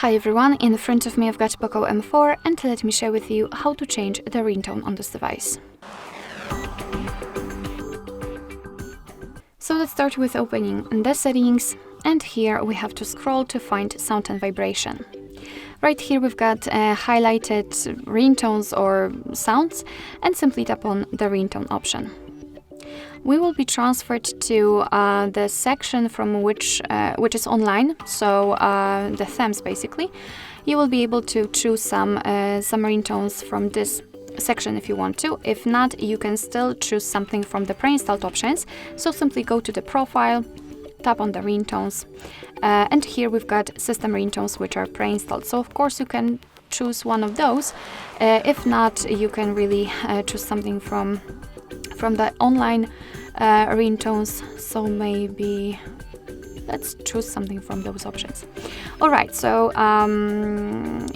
Hi everyone, in front of me I've got POCO M4 and let me share with you how to change the ringtone on this device. So let's start with opening the settings, and here we have to scroll to find sound and vibration. Right here we've got highlighted ringtones or sounds, and simply tap on the ringtone option. We will be transferred to the section from which is online, so the themes basically. You will be able to choose some ringtones from this section if you want to. If not, you can still choose something from the pre-installed options. So simply go to the profile, tap on the ringtones, and here we've got system ringtones which are pre-installed. So of course you can choose one of those. If not, you can really choose something from the online ringtones, so maybe let's choose something from those options. Alright, so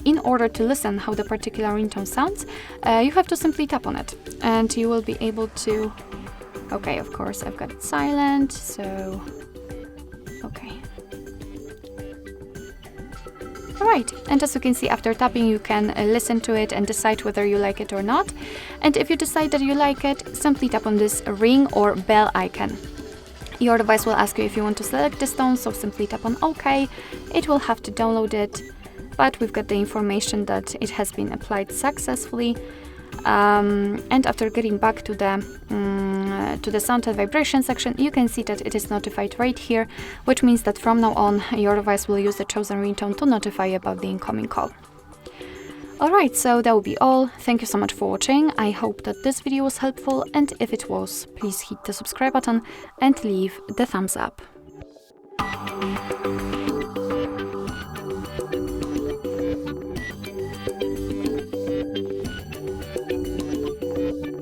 in order to listen how the particular ringtone sounds, you have to simply tap on it and you will be able to... Okay, of course I've got it silent, so... Okay. Alright, and as you can see, after tapping you can listen to it and decide whether you like it or not. And if you decide that you like it, simply tap on this ring or bell icon. Your device will ask you if you want to select this tone, so simply tap on OK. It will have to download it, but we've got the information that it has been applied successfully. And after getting back to the sound and vibration section, you can see that it is notified right here, which means that from now on your device will use the chosen ringtone to notify you about the incoming call. Alright, so that will be all. Thank you so much for watching. I hope that this video was helpful, and if it was, please hit the subscribe button and leave the thumbs up.